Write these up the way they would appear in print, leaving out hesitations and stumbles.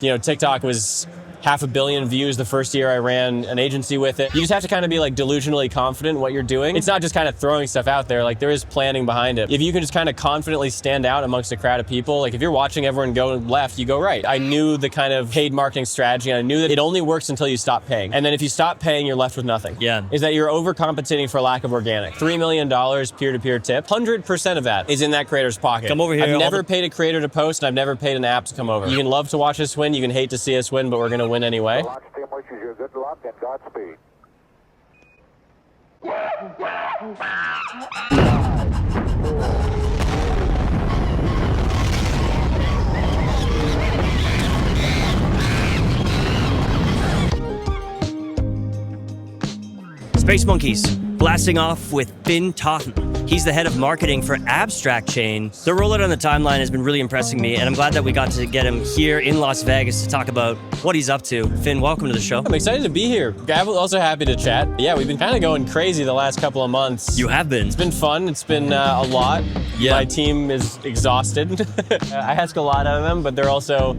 TikTok was 500 million views the first year I ran an agency with it. You just have to kind of be like delusionally confident in what you're doing. It's not just kind of throwing stuff out there, like there is planning behind it. If you can just kind of confidently stand out amongst a crowd of people, like if you're watching everyone go left, you go right. I knew the kind of paid marketing strategy, and I knew that it only works until you stop paying. And then if you stop paying, you're left with nothing. Yeah. Is that you're overcompensating for lack of organic. $3 million peer-to-peer tip, 100% of that is in that creator's pocket. Come over here. I've never paid a creator to post, and I've never paid an app to come over. You can love to watch us win, you can hate to see us win, but we're gonna win anyway. Team wishes you good luck and Godspeed. Space Monkeys, blasting off with Phin Totten. He's the head of marketing for Abstract Chain. The rollout on the timeline has been really impressing me, and I'm glad that we got to get him here in Las Vegas to talk about what he's up to. Finn, welcome to the show. I'm excited to be here. I'm also happy to chat. Yeah, we've been kind of going crazy the last couple of months. You have been. It's been fun. It's been a lot. Yeah. My team is exhausted. I ask a lot out of them, but they're also,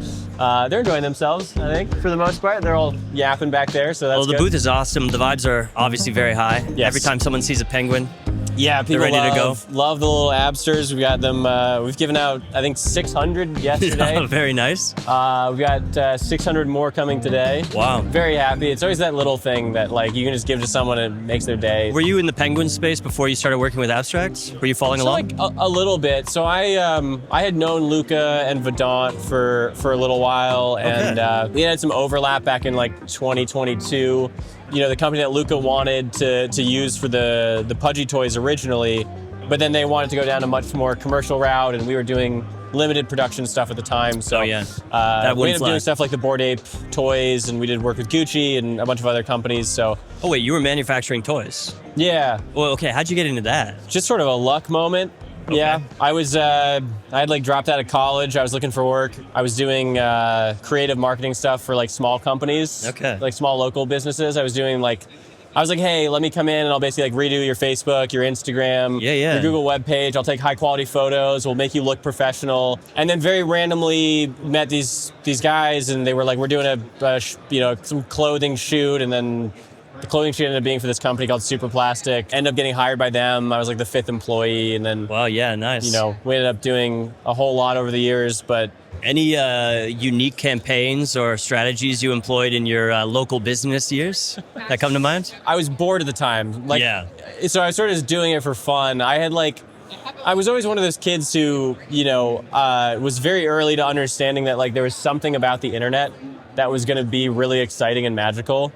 they're enjoying themselves, I think, for the most part. They're all yapping back there, so that's Well, the good. booth is awesome. The vibes are obviously very high. Yes. Every time someone sees a penguin, yeah, people ready to go. love the little absters. We got them, we've given out, I think, 600 yesterday. very nice. We've got 600 more coming today. Wow. Very happy. It's always that little thing that like you can just give to someone and it makes their day. Were you in the penguin space before you started working with Abstract? Were you following along? Like a little bit. So I had known Luca and Vedant for a little while, and we had some overlap back in like 2022. The company that Luca wanted to use for the Pudgy toys originally, but then they wanted to go down a much more commercial route, and we were doing limited production stuff at the time. So that we ended wouldn't up fly. doing stuff like the Bored Ape toys, and we did work with Gucci and a bunch of other companies. So Oh wait, you were manufacturing toys. yeah, Well, okay, how'd you get into that? just sort of a luck moment. Okay. Yeah, I was, I had like dropped out of college. I was looking for work. I was doing creative marketing stuff for like small companies, Okay. like small local businesses. I was like, hey, let me come in and I'll basically like redo your Facebook, your Instagram, Yeah. your Google web page. I'll take high quality photos. We'll make you look professional. And then very randomly met these guys, and they were like, we're doing some clothing shoot, and then the clothing shoot ended up being for this company called Super Plastic. Ended up getting hired by them. I was like the 5th employee, and then Wow, yeah, nice. we ended up doing a whole lot over the years. But Any unique campaigns or strategies you employed in your local business years that come to mind? I was bored at the time. Yeah. So I was sort of just doing it for fun. I was always one of those kids who, was very early to understanding that like there was something about the internet that was going to be really exciting and magical,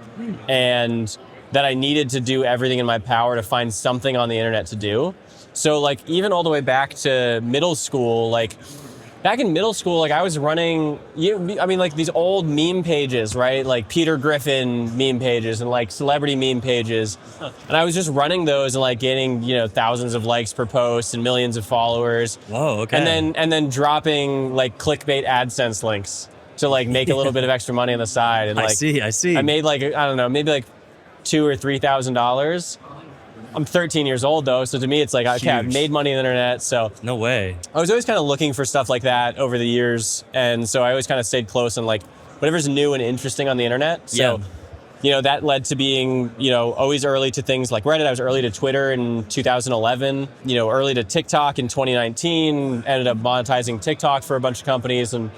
and that I needed to do everything in my power to find something on the internet to do. So like even all the way back to middle school, back in middle school, I was running, like these old meme pages, right? Like Peter Griffin meme pages and like celebrity meme pages. And I was just running those and like getting, thousands of likes per post and millions of followers. Whoa, okay. And then dropping like clickbait AdSense links to like make a little bit of extra money on the side. And I see. I made like, I don't know, maybe like $2,000 or $3,000. I'm 13 years old though, so to me it's like, okay, I've made money on the internet, so. No way. I was always kind of looking for stuff like that over the years, and so I always kind of stayed close on like whatever's new and interesting on the internet. So, that led to being, always early to things like Reddit. I was early to Twitter in 2011, early to TikTok in 2019, ended up monetizing TikTok for a bunch of companies, and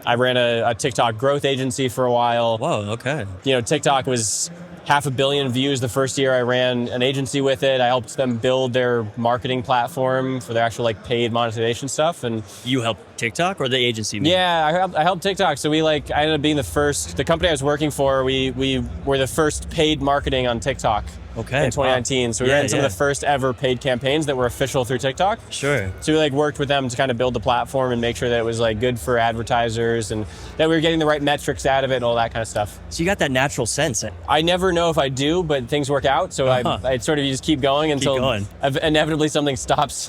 I ran a TikTok growth agency for a while. Whoa, okay. TikTok was 500 million views the first year I ran an agency with it. I helped them build their marketing platform for their actual like paid monetization stuff. And You helped TikTok or the agency? yeah, I helped TikTok. So I ended up being the company I was working for, we were the first paid marketing on TikTok. Okay, in 2019. wow. So we ran some of the first ever paid campaigns that were official through TikTok. Sure. So we worked with them to kind of build the platform and make sure that it was good for advertisers and that we were getting the right metrics out of it and all that kind of stuff. So you got that natural sense. I never know if I do, but things work out. So I sort of just keep going until inevitably something stops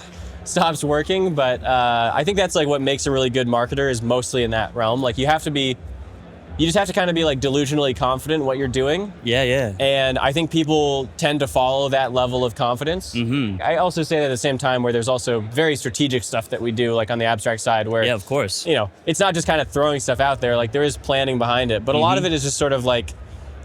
working. But I think that's what makes a really good marketer is mostly in that realm. You have to be you just have to kind of be like delusionally confident in what you're doing. Yeah. And I think people tend to follow that level of confidence. I also say that at the same time where there's also very strategic stuff that we do, like on the abstract side, where, Yeah, of course. it's not just kind of throwing stuff out there, like there is planning behind it. But a lot of it is just sort of like,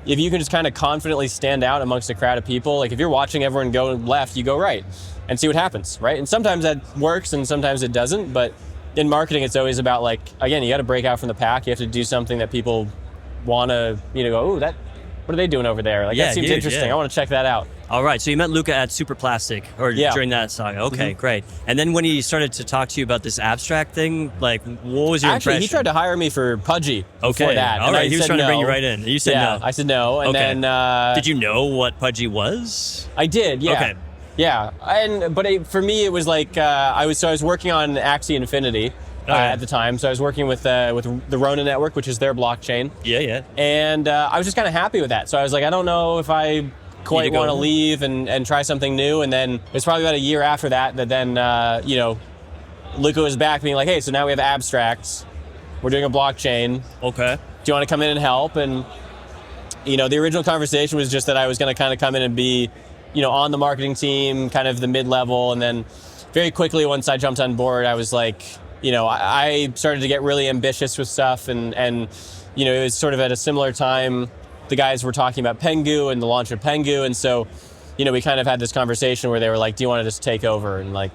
if you can just kind of confidently stand out amongst a crowd of people, like if you're watching everyone go left, you go right and see what happens, right? And sometimes that works and sometimes it doesn't, but in marketing, it's always about like, again, you got to break out from the pack. You have to do something that people want to, go, oh, what are they doing over there? Like, that seems interesting. I want to check that out. All right, so you met Luca at Super Plastic, or during that saga. Okay, great. And then when he started to talk to you about this abstract thing, like, what was your impression? He tried to hire me for Pudgy before that. All right, he was trying to bring you right in. You said no. I said no, and then... did you know what Pudgy was? I did, yeah. Okay. Yeah, for me, it was like, I was working on Axie Infinity at the time. So I was working with the Rona network, which is their blockchain. Yeah. And I was just kind of happy with that. So I was like, I don't know if I quite want to leave and try something new. And then it was probably about a year after that then, Luca was back being like, hey, so now we have abstracts. We're doing a blockchain. Okay. Do you want to come in and help? And, the original conversation was just that I was going to kind of come in and be, on the marketing team, kind of the mid-level. And then very quickly, once I jumped on board, I was like, I started to get really ambitious with stuff. And it was sort of at a similar time, the guys were talking about Pengu and the launch of Pengu. And so, we kind of had this conversation where they were like, do you want to just take over and like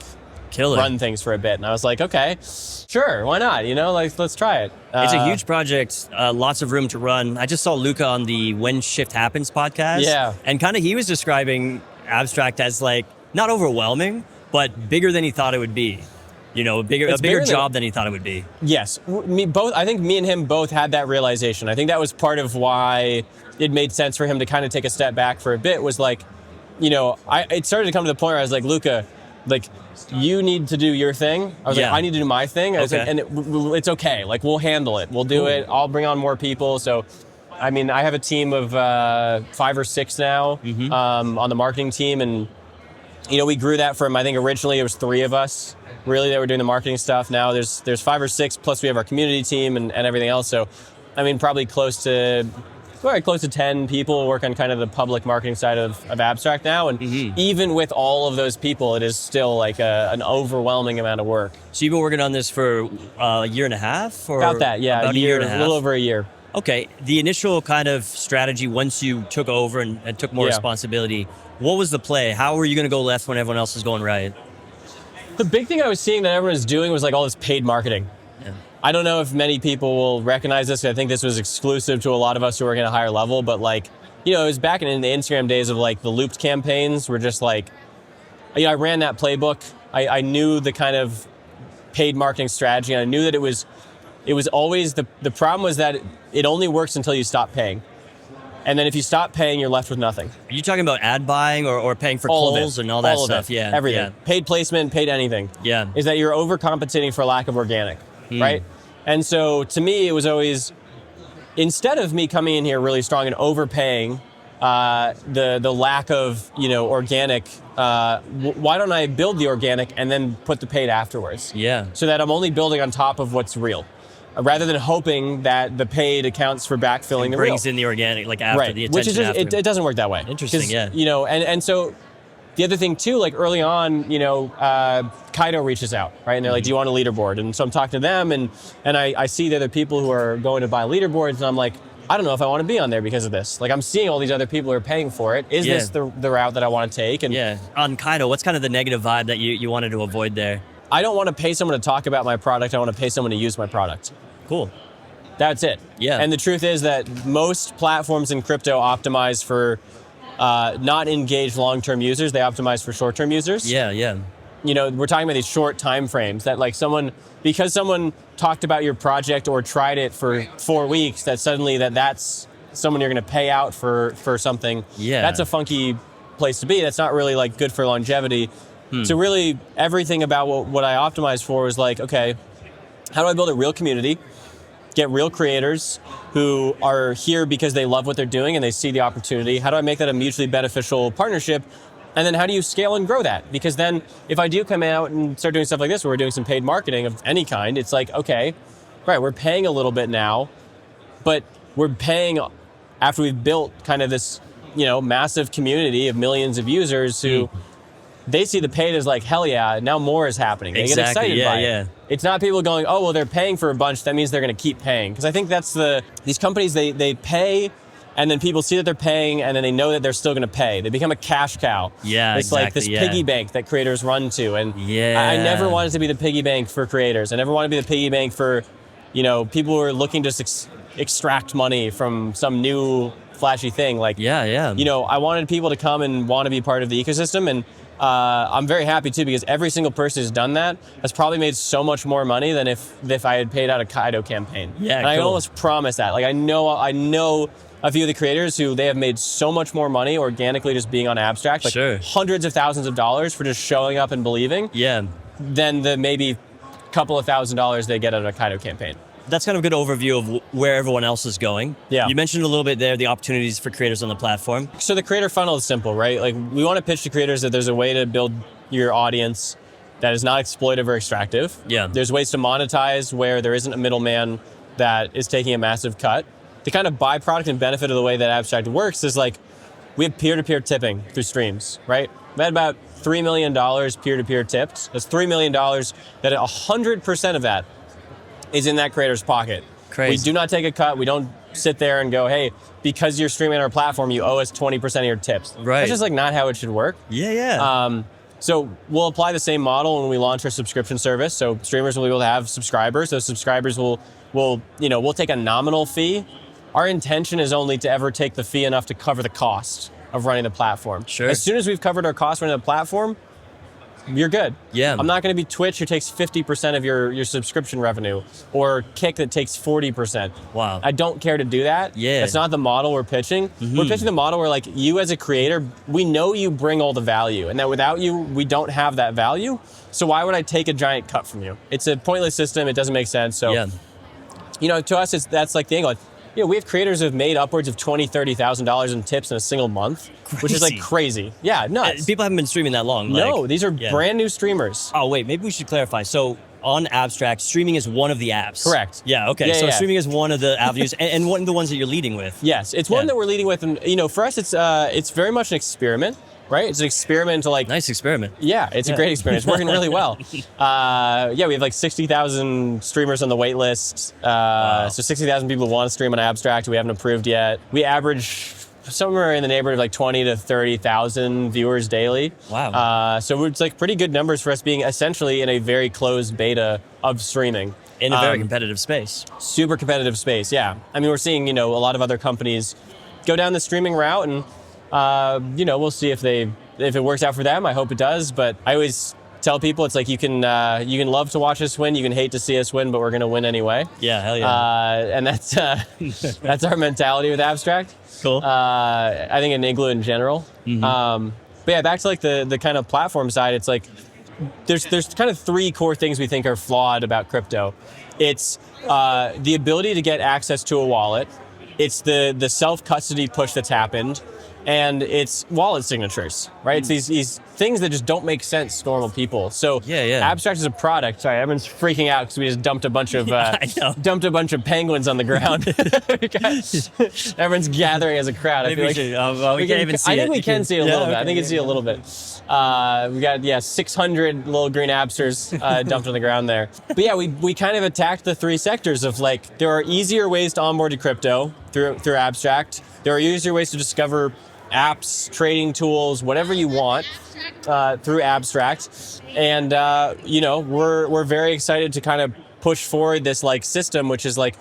run things for a bit? And I was like, okay, sure, why not? Let's try it. It's a huge project, lots of room to run. I just saw Luca on the When Shift Happens podcast. Yeah. And kind of he was describing abstract as like, not overwhelming, but bigger than he thought it would be. A bigger job than he thought it would be. Yes. I think me and him both had that realization. I think that was part of why it made sense for him to kind of take a step back for a bit, was like, it started to come to the point where I was like, Luca, like, you need to do your thing. I was like, I need to do my thing. I was like, and it's okay. Like, we'll handle it. We'll do it. I'll bring on more people. So, I have a team of 5 or 6 now on the marketing team. And, we grew that from, I think originally it was 3 of us really that were doing the marketing stuff. Now there's 5 or 6, plus we have our community team and everything else. So, probably close to 10 people work on kind of the public marketing side of abstract now. And even with all of those people, it is still like an overwhelming amount of work. So you've been working on this for a year and a half? Or about that, yeah. About a year and a half? A little over a year. Okay. The initial kind of strategy once you took over and took more responsibility, what was the play? How were you going to go left when everyone else was going right? The big thing I was seeing that everyone was doing was like all this paid marketing. Yeah. I don't know if many people will recognize this. I think this was exclusive to a lot of us who are working at a higher level, but like, it was back in the Instagram days of like the looped campaigns were just like, I ran that playbook. I knew the kind of paid marketing strategy. And I knew that it was always, the problem was that it only works until you stop paying. And then if you stop paying, you're left with nothing. Are you talking about ad buying or paying for calls and all that stuff? Yeah, everything. Yeah. Paid placement, paid anything. Yeah. Is that you're overcompensating for lack of organic, right? And so to me, it was always, instead of me coming in here really strong and overpaying the lack of organic, why don't I build the organic and then put the paid afterwards? Yeah. So that I'm only building on top of what's real, rather than hoping that the paid accounts for backfilling the real. Brings in the organic, like after the attention. Which is just, it doesn't work that way. Interesting, yeah. And so the other thing too, like early on, KusDAO reaches out, right? And they're like, do you want a leaderboard? And so I'm talking to them and I see the other people who are going to buy leaderboards and I'm like, I don't know if I want to be on there because of this. Like I'm seeing all these other people who are paying for it. Is this the route that I want to take? And on KusDAO, what's kind of the negative vibe that you wanted to avoid there? I don't want to pay someone to talk about my product. I want to pay someone to use my product. Cool. That's it. Yeah. And the truth is that most platforms in crypto optimize for not engaged long-term users. They optimize for short-term users. Yeah. We're talking about these short time frames that like because someone talked about your project or tried it for 4 weeks, that suddenly that's someone you're going to pay out for something. Yeah. That's a funky place to be. That's not really like good for longevity. So really everything about what I optimized for was like, okay, how do I build a real community? Get real creators who are here because they love what they're doing and they see the opportunity. How do I make that a mutually beneficial partnership? And then how do you scale and grow that? Because then if I do come out and start doing stuff like this, where we're doing some paid marketing of any kind, it's like, okay, right, we're paying a little bit now, but we're paying after we've built kind of this, massive community of millions of users who they see the paid as like, hell yeah, now more is happening. They get excited by it. It's not people going, oh, well, they're paying for a bunch. That means they're going to keep paying. Because I think that's these companies, they pay, and then people see that they're paying, and then they know that they're still going to pay. They become a cash cow. Yeah, it's like this piggy bank that creators run to. And I never wanted to be the piggy bank for creators. I never wanted to be the piggy bank for, people who are looking to extract money from some new flashy thing. Like, I wanted people to come and want to be part of the ecosystem. And I'm very happy too, because every single person who's done that has probably made so much more money than if I had paid out a KusDAO campaign. Yeah, and I can almost promise that. Like I know a few of the creators who they have made so much more money organically just being on Abstract, like hundreds of thousands of dollars for just showing up and believing. Than the maybe couple of $1,000s they get out of a KusDAO campaign. That's kind of a good overview of where everyone else is going. You mentioned a little bit there, the opportunities for creators on the platform. So the creator funnel is simple, right? Like we want to pitch to creators that there's a way to build your audience that is not exploitive or extractive. There's ways to monetize where there isn't a middleman that is taking a massive cut. The kind of byproduct and benefit of the way that Abstract works is like we have peer-to-peer tipping through streams, right? We had about $3 million peer-to-peer tipped. That's $3 million that 100% of that is in that creator's pocket. Crazy. We do not take a cut. We don't sit there and go, hey, because you're streaming on our platform, you owe us 20% of your tips. That's just like not how it should work. So we'll apply the same model when we launch our subscription service. So streamers will be able to have subscribers. Those subscribers will we'll take a nominal fee. Our intention is only to ever take the fee enough to cover the cost of running the platform. As soon as we've covered our cost running the platform, you're good. I'm not going to be Twitch who takes 50% of your subscription revenue, or Kick that takes 40%. Wow. I don't care to do that. That's not the model we're pitching. We're pitching the model where like you as a creator, we know you bring all the value, and that without you, we don't have that value. So why would I take a giant cut from you? It's a pointless system. It doesn't make sense. So, to us, that's like the angle. We have creators who have made upwards of $20,000, $30,000 in tips in a single month, which is like crazy. Nuts. People haven't been streaming that long. No, these are brand new streamers. Oh, wait, maybe we should clarify. So on Abstract, streaming is one of the apps. Correct. So streaming is one of the avenues and one of the ones that you're leading with. Yes, it's one that we're leading with. And, for us, it's very much an experiment. Right? It's an experiment to like... Nice experiment. Yeah, it's a great experiment. It's working really well. We have like 60,000 streamers on the wait list. So 60,000 people want to stream on Abstract. We haven't approved yet. We average somewhere in the neighborhood of like 20 to 30,000 viewers daily. Wow. So it's like pretty good numbers for us being essentially in a very closed beta of streaming. In a very competitive space. Super competitive space, yeah. I mean, we're seeing, a lot of other companies go down the streaming route, and we'll see if it works out for them. I hope it does, but I always tell people it's like you can love to watch us win, you can hate to see us win, but we're gonna win anyway. Yeah, hell yeah. And that's our mentality with Abstract. Cool. I think in Igloo in general. But yeah, back to like the kind of platform side, it's like there's kind of three core things we think are flawed about crypto. It's the ability to get access to a wallet. It's the self-custody push that's happened. And it's wallet signatures, right? It's these things that just don't make sense to normal people. So Abstract is a product. Sorry, everyone's freaking out because we just dumped a bunch of penguins on the ground. Everyone's gathering as a crowd. Maybe we can't even see it. I think we can see it a little bit. I think we can see it a little bit. We got 600 little green absters dumped on the ground there. But yeah, we kind of attacked the three sectors of like there are easier ways to onboard to crypto through Abstract. There are easier ways to discover apps, trading tools, whatever you want through Abstract. And we're very excited to kind of push forward this like system, which is like,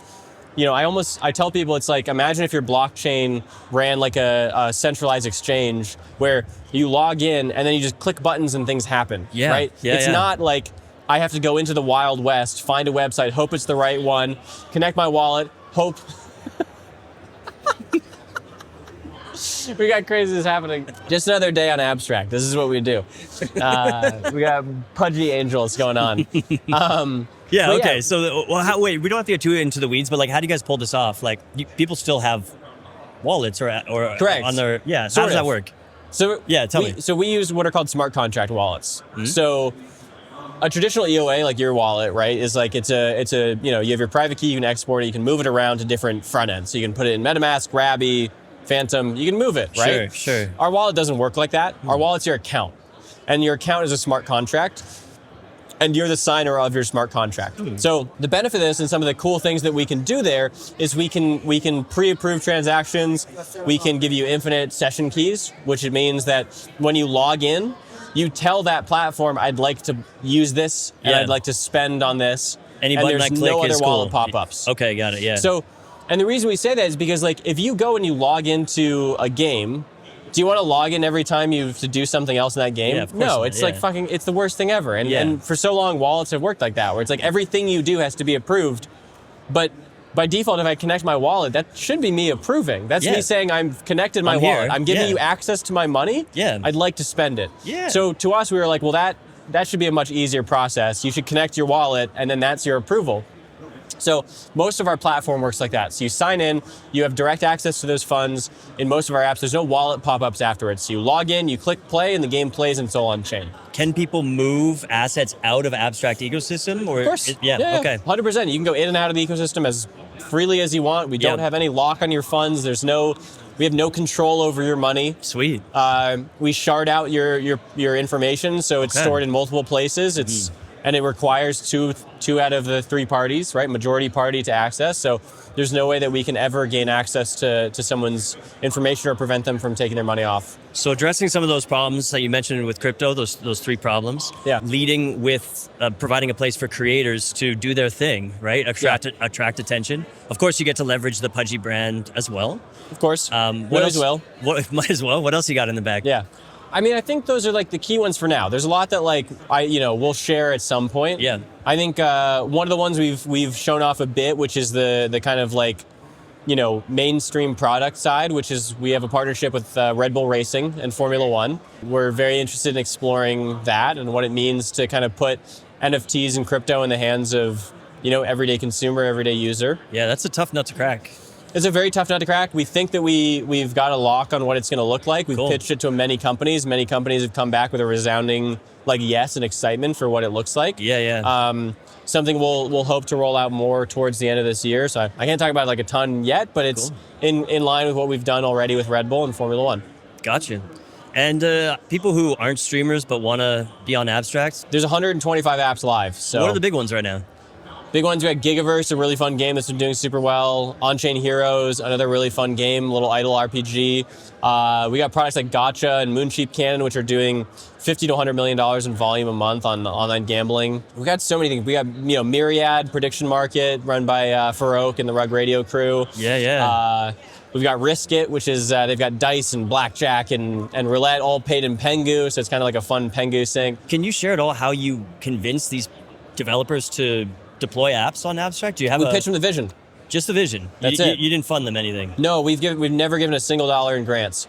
I tell people it's like, imagine if your blockchain ran like a centralized exchange where you log in and then you just click buttons and things happen, right? It's not like I have to go into the Wild West, find a website, hope it's the right one, connect my wallet, hope... We got craziness happening. Just another day on Abstract. This is what we do. We got pudgy angels going on. Okay. So, wait, we don't have to get too into the weeds, but like, how do you guys pull this off? Like, people still have wallets or correct on their So how does that work? So tell me. So we use what are called smart contract wallets. So a traditional EOA, like your wallet, right, is like it's a you know, you have your private key, you can export it, you can move it around to different front ends. So you can put it in MetaMask, Grabby, Phantom, you can move it, right? Sure. Our wallet doesn't work like that. Our wallet's your account. And your account is a smart contract. And you're the signer of your smart contract. So the benefit of this and some of the cool things that we can do there is we can pre-approve transactions. We can give you infinite session keys, which it means that when you log in, you tell that platform, I'd like to use this and I'd like to spend on this. Any and button there's I click no other is wallet cool. pop-ups. Okay, got it, yeah. So, and the reason we say that is because like if you go and you log into a game, do you want to log in every time you have to do something else in that game? Yeah, of course no, not, it's like fucking, it's the worst thing ever. And for so long, wallets have worked like that, where it's like everything you do has to be approved. But by default, if I connect my wallet, that should be me approving. That's me saying I'm connected my wallet. Here. I'm giving you access to my money. Yeah. I'd like to spend it. Yeah. So to us, we were like, well, that should be a much easier process. You should connect your wallet, and then that's your approval. So most of our platform works like that. So you sign in, you have direct access to those funds. In most of our apps, there's no wallet pop-ups afterwards. So you log in, you click play, and the game plays, and it's all on chain. Can people move assets out of Abstract ecosystem? Or Of course. Yeah, okay. 100%. You can go in and out of the ecosystem as freely as you want. We don't have any lock on your funds. We have no control over your money. Sweet. We shard out your information, so it's stored in multiple places. And it requires two out of the three parties, right? Majority party to access. So there's no way that we can ever gain access to someone's information or prevent them from taking their money off. So addressing some of those problems that you mentioned with crypto, those three problems, leading with providing a place for creators to do their thing, right? Attract attention. Of course, you get to leverage the Pudgy brand as well. Of course. Might as well. What else you got in the bag? Yeah. I mean, I think those are like the key ones for now. There's a lot that like we'll share at some point. Yeah. I think one of the ones we've shown off a bit, which is the kind of like, mainstream product side, which is we have a partnership with Red Bull Racing and Formula One. We're very interested in exploring that and what it means to kind of put NFTs and crypto in the hands of, everyday consumer, everyday user. Yeah, that's a tough nut to crack. It's a very tough nut to crack. We think that we've got a lock on what it's going to look like. We've pitched it to many companies. Many companies have come back with a resounding yes and excitement for what it looks like. Yeah. Something we'll hope to roll out more towards the end of this year. So I can't talk about a ton yet, but it's in line with what we've done already with Red Bull and Formula One. Gotcha. And people who aren't streamers but want to be on Abstract? There's 125 apps live. So what are the big ones right now? Big ones, we got Gigaverse, a really fun game that's been doing super well. On-Chain Heroes, another really fun game, little idle RPG. We got products like Gacha and Moonsheep Cannon, which are doing $50 to $100 million in volume a month on online gambling. We got so many things. We got Myriad Prediction Market, run by Farouk and the Rug Radio crew. Yeah. We've got Risk It, which is they've got dice and blackjack and roulette, all paid in Pengu, so it's kind of like a fun Pengu thing. Can you share at all how you convince these developers to deploy apps on Abstract? Do you have We pitch them the vision. Just the vision? That's it. You didn't fund them anything? No, we've never given a single dollar in grants.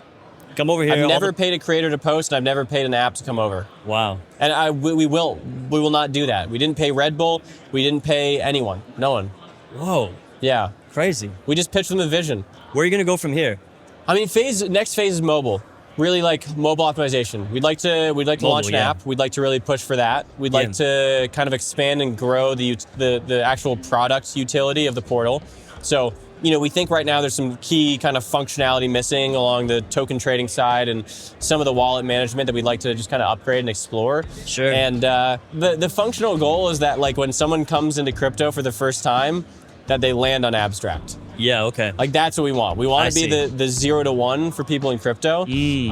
Come over here. I've never paid a creator to post, and I've never paid an app to come over. Wow. And we will not do that. We didn't pay Red Bull. We didn't pay anyone. No one. Whoa. Yeah. Crazy. We just pitched them the vision. Where are you going to go from here? I mean, next phase is mobile. Really like mobile optimization. We'd like to launch an app. We'd like to really push for that. We'd like to kind of expand and grow the actual product utility of the portal. So, we think right now there's some key kind of functionality missing along the token trading side and some of the wallet management that we'd like to just kind of upgrade and explore. Sure. And the functional goal is that like when someone comes into crypto for the first time, that they land on Abstract. Yeah, okay. Like that's what we want. We want to be the 0 to 1 for people in crypto. We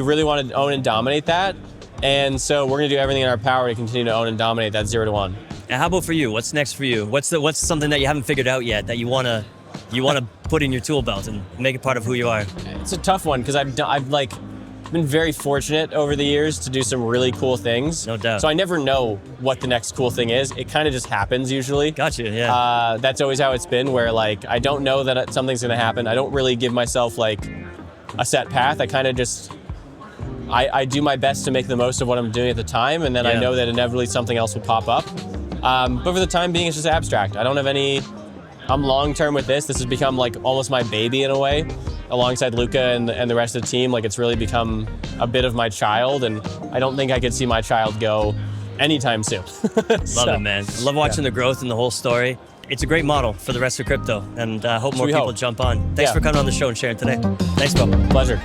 really want to own and dominate that. And so we're going to do everything in our power to continue to own and dominate that 0 to 1. And how about for you? What's next for you? What's something that you haven't figured out yet that you want to put in your tool belt and make it part of who you are? It's a tough one because I've been very fortunate over the years to do some really cool things. No doubt. So I never know what the next cool thing is. It kind of just happens usually. Gotcha, yeah. That's always how it's been, where like I don't know that something's going to happen. I don't really give myself like a set path. I kind of just I do my best to make the most of what I'm doing at the time, and then I know that inevitably something else will pop up. But for the time being, it's just Abstract. I don't have any. I'm long term with this. This has become like almost my baby in a way, alongside Luca and the rest of the team. Like it's really become a bit of my child, and I don't think I could see my child go anytime soon. Love it, man. I love watching the growth and the whole story. It's a great model for the rest of crypto, and I hope more people jump on. Thanks for coming on the show and sharing today. Thanks, Bo. Pleasure.